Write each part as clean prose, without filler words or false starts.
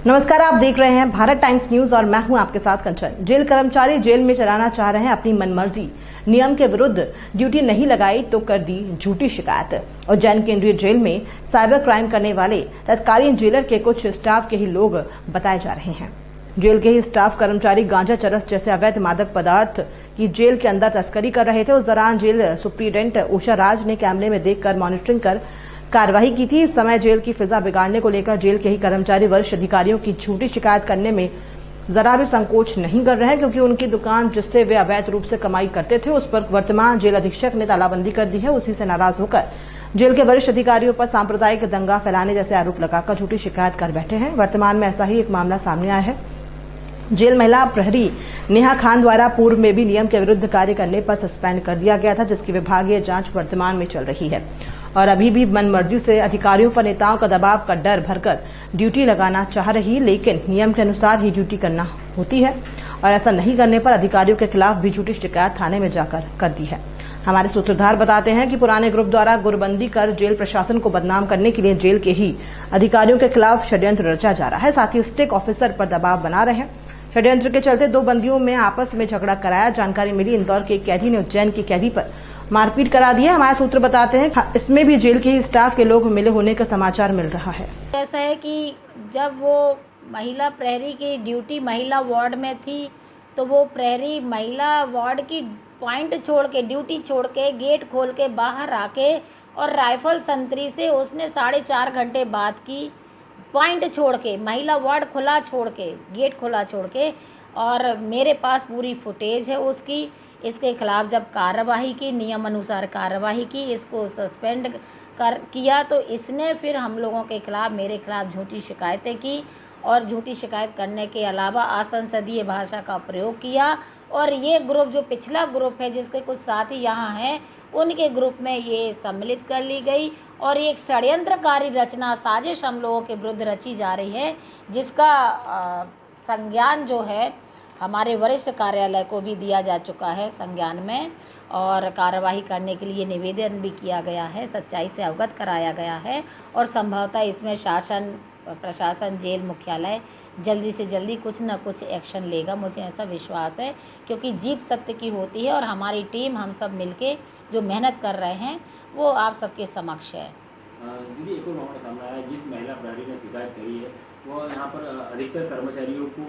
नमस्कार, आप देख रहे हैं भारत टाइम्स न्यूज और मैं हूं आपके साथ कंचन। जेल कर्मचारी जेल में चलाना चाह रहे हैं अपनी मनमर्जी, नियम के विरुद्ध ड्यूटी नहीं लगाई तो कर दी झूठी शिकायत। उज्जैन केंद्रीय जेल में साइबर क्राइम करने वाले तत्कालीन जेलर के कुछ स्टाफ के ही लोग बताए जा रहे हैं। जेल के ही स्टाफ कर्मचारी गांजा, चरस जैसे अवैध मादक पदार्थ की जेल के अंदर तस्करी कर रहे थे। उस दौरान जेल सुप्रीडेंट उषा राज ने कैमरे में देखकर मॉनिटरिंग कर कार्रवाई की थी। इस समय जेल की फिजा बिगाड़ने को लेकर जेल के ही कर्मचारी वरिष्ठ अधिकारियों की झूठी शिकायत करने में जरा भी संकोच नहीं कर रहे हैं, क्योंकि उनकी दुकान जिससे वे अवैध रूप से कमाई करते थे उस पर वर्तमान जेल अधीक्षक ने तालाबंदी कर दी है। उसी से नाराज होकर जेल के वरिष्ठ अधिकारियों पर सांप्रदायिक दंगा फैलाने जैसे आरोप लगाकर झूठी शिकायत कर बैठे हैं। वर्तमान में ऐसा ही एक मामला सामने आया है। जेल महिला प्रहरी नेहा खान द्वारा पूर्व में भी नियम के विरुद्ध कार्य करने पर सस्पेंड कर दिया गया था, जिसकी विभागीय जांच वर्तमान में चल रही है और अभी भी मनमर्जी से अधिकारियों पर नेताओं का दबाव का डर भरकर ड्यूटी लगाना चाह रही, लेकिन नियम के अनुसार ही ड्यूटी करना होती है और ऐसा नहीं करने पर अधिकारियों के खिलाफ भी झूठी शिकायत थाने में जाकर कर दी है। हमारे सूत्रधार बताते हैं कि पुराने ग्रुप द्वारा गुटबंदी कर जेल प्रशासन को बदनाम करने के लिए जेल के ही अधिकारियों के खिलाफ षड्यंत्र रचा जा रहा है। साथ ही स्टेक ऑफिसर पर दबाव बना रहे हैं। षड्यंत्र के चलते दो बंदियों में आपस में झगड़ा कराया। जानकारी मिली, इंदौर के कैदी ने उज्जैन की कैदी पर मारपीट करा दी है। हमारे सूत्र बताते हैं इसमें भी जेल के ही स्टाफ के लोग मिले होने का समाचार मिल रहा है। ऐसा है कि जब वो महिला प्रहरी की ड्यूटी महिला वार्ड में थी, तो वो प्रहरी महिला वार्ड की पॉइंट छोड़ के, ड्यूटी छोड़ के, गेट खोल के बाहर आके और राइफल संतरी से उसने 4.5 घंटे बात की, पॉइंट छोड़ के, महिला वार्ड खुला छोड़ के, गेट खुला छोड़ के। और मेरे पास पूरी फुटेज है उसकी। इसके खिलाफ जब कार्रवाई की, नियम अनुसार कार्रवाई की, इसको सस्पेंड किया, तो इसने फिर हम लोगों के खिलाफ, मेरे खिलाफ झूठी शिकायतें की और झूठी शिकायत करने के अलावा असंसदीय भाषा का प्रयोग किया। और ये ग्रुप, जो पिछला ग्रुप है जिसके कुछ साथी यहाँ हैं, उनके ग्रुप में ये सम्मिलित कर ली गई और एक षड्यंत्रकारी रचना, साजिश हम लोगों के विरुद्ध रची जा रही है, जिसका संज्ञान जो है हमारे वरिष्ठ कार्यालय को भी दिया जा चुका है संज्ञान में, और कार्रवाई करने के लिए निवेदन भी किया गया है, सच्चाई से अवगत कराया गया है और संभवतः इसमें शासन, प्रशासन, जेल मुख्यालय जल्दी से जल्दी कुछ न कुछ एक्शन लेगा, मुझे ऐसा विश्वास है, क्योंकि जीत सत्य की होती है और हमारी टीम, हम सब मिलके जो मेहनत कर रहे हैं वो आप सबके समक्ष है। दीदी, एक और मामला सामने आया, जिस महिला प्रहरी ने शिकायत करी है वो यहाँ पर अधिकतर कर्मचारियों को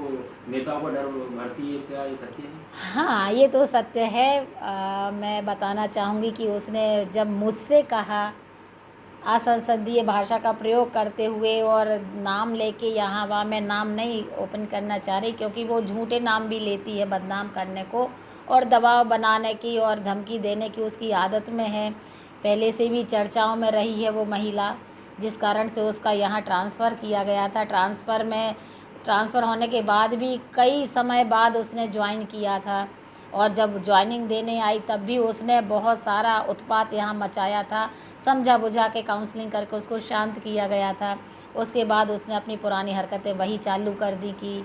नेताओं का डर भरती है, क्या ये सत्य है? हाँ, ये तो सत्य है। मैं बताना चाहूँगी कि उसने जब मुझसे कहा असंसदीय भाषा का प्रयोग करते हुए और नाम लेके, यहाँ वहाँ मैं नाम नहीं ओपन करना चाह रही, क्योंकि वो झूठे नाम भी लेती है बदनाम करने को और दबाव बनाने की और धमकी देने की उसकी आदत में है। पहले से भी चर्चाओं में रही है वो महिला, जिस कारण से उसका यहाँ ट्रांसफ़र किया गया था। ट्रांसफ़र होने के बाद भी कई समय बाद उसने ज्वाइन किया था और जब ज्वाइनिंग देने आई तब भी उसने बहुत सारा उत्पात यहाँ मचाया था। समझा बुझा के काउंसलिंग करके उसको शांत किया गया था। उसके बाद उसने अपनी पुरानी हरकतें वही चालू कर दी कि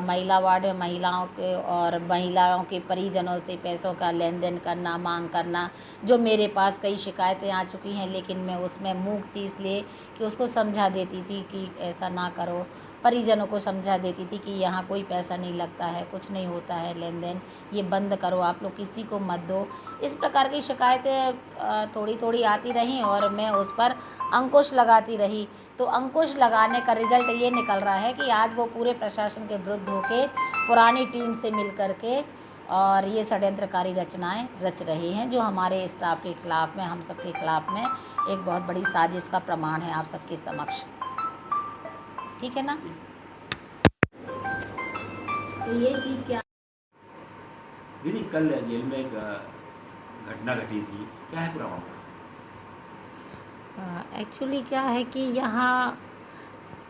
महिला वार्ड में महिलाओं के और महिलाओं के परिजनों से पैसों का लेन देन करना, मांग करना, जो मेरे पास कई शिकायतें आ चुकी हैं, लेकिन मैं उसमें मूक थी, इसलिए कि उसको समझा देती थी कि ऐसा ना करो, परिजनों को समझा देती थी कि यहाँ कोई पैसा नहीं लगता है, कुछ नहीं होता है लेन देन, ये बंद करो, आप लोग किसी को मत दो। इस प्रकार की शिकायतें थोड़ी थोड़ी आती रहीं और मैं उस पर अंकुश लगाती रही। तो अंकुश लगाने का रिजल्ट ये निकल रहा है कि आज वो पूरे प्रशासन के विरुद्ध होके पुरानी टीम से मिल करके और ये षड्यंत्रकारी रचनाएं रच रही हैं, जो हमारे स्टाफ के खिलाफ में, हम सबके खिलाफ में एक बहुत बड़ी साजिश का प्रमाण है आप सबके समक्ष। ठीक है ना? तो ये चीज़ क्या दीदी, कल जेल में एक घटना घटी थी, क्या है पूरा मामला? एक्चुअली क्या है कि यहाँ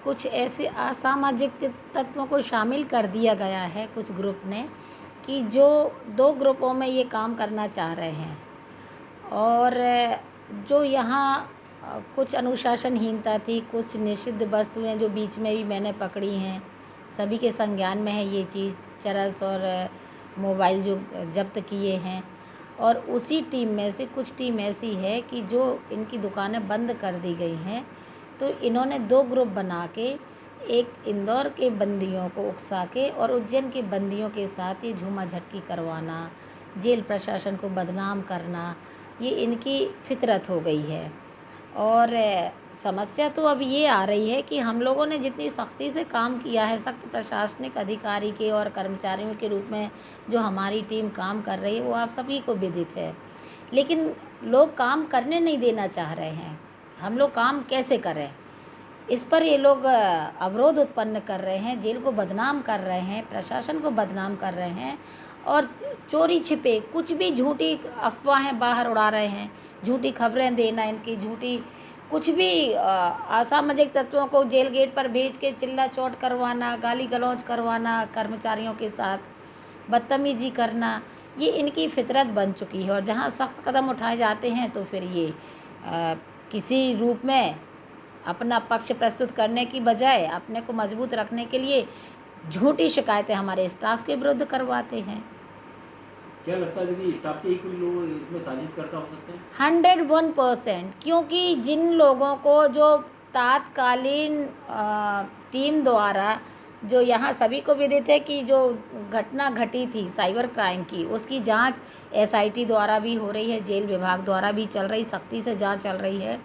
कुछ ऐसे असामाजिक तत्वों को शामिल कर दिया गया है कुछ ग्रुप ने, कि जो दो ग्रुपों में ये काम करना चाह रहे हैं और जो यहाँ कुछ अनुशासनहीनता थी, कुछ निषिद्ध वस्तुएं जो बीच में भी मैंने पकड़ी हैं, सभी के संज्ञान में है ये चीज़, चरस और मोबाइल जो जब्त किए हैं। और उसी टीम में से कुछ टीम ऐसी है कि जो इनकी दुकानें बंद कर दी गई हैं, तो इन्होंने 2 ग्रुप बना के एक इंदौर के बंदियों को उकसा के और उज्जैन के बंदियों के साथ ये झूमा झटकी करवाना, जेल प्रशासन को बदनाम करना, ये इनकी फितरत हो गई है। और समस्या तो अब ये आ रही है कि हम लोगों ने जितनी सख्ती से काम किया है, सख्त प्रशासनिक अधिकारी के और कर्मचारियों के रूप में जो हमारी टीम काम कर रही है वो आप सभी को विदित है, लेकिन लोग काम करने नहीं देना चाह रहे हैं। हम लोग काम कैसे करें, इस पर ये लोग अवरोध उत्पन्न कर रहे हैं, जेल को बदनाम कर रहे हैं, प्रशासन को बदनाम कर रहे हैं और चोरी छिपे कुछ भी झूठी अफवाहें बाहर उड़ा रहे हैं, झूठी खबरें देना, इनकी झूठी कुछ भी असामाजिक तत्वों को जेल गेट पर भेज के चिल्ला चोट करवाना, गाली गलौज करवाना, कर्मचारियों के साथ बदतमीजी करना, ये इनकी फितरत बन चुकी है। और जहाँ सख्त कदम उठाए जाते हैं तो फिर ये किसी रूप में अपना पक्ष प्रस्तुत करने की बजाय अपने को मजबूत रखने के लिए झूठी शिकायतें हमारे स्टाफ के विरुद्ध करवाते हैं। क्या लगता है दीदी, स्टाफ के ही कोई लोग इसमें साजिश करता हो सकते हैं? 101%, क्योंकि जिन लोगों को जो तात्कालीन टीम द्वारा, जो यहाँ सभी को विदित है कि जो घटना घटी थी साइबर क्राइम की, उसकी जांच SIT द्वारा भी हो रही है, जेल विभाग द्वारा भी चल रही, सख्ती से जांच चल रही है।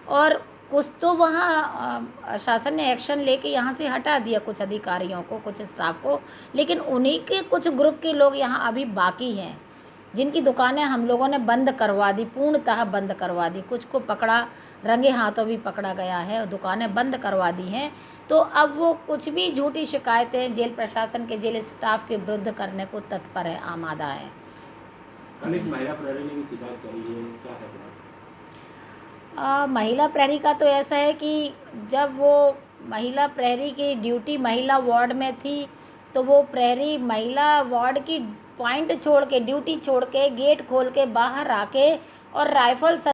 और कुछ तो वहाँ शासन ने एक्शन लेके यहाँ से हटा दिया कुछ अधिकारियों को, कुछ स्टाफ को, लेकिन उन्हीं के कुछ ग्रुप के लोग यहाँ अभी बाकी हैं जिनकी दुकानें हम लोगों ने बंद करवा दी, पूर्णतः बंद करवा दी। कुछ को पकड़ा, रंगे हाथों भी पकड़ा गया है और दुकानें बंद करवा दी हैं। तो अब वो कुछ भी झूठी शिकायतें जेल प्रशासन के, जेल स्टाफ के विरुद्ध करने को तत्पर है, आमादा है। अनेक महिला प्रहरी ने भी शिकायत करी है, क्या है? महिला प्रहरी का तो ऐसा है कि जब वो महिला प्रहरी की ड्यूटी महिला वार्ड में थी तो वो प्रहरी महिला वार्ड की पॉइंट छोड़ के, ड्यूटी छोड़ के, गेट खोल के बाहर आके और राइफल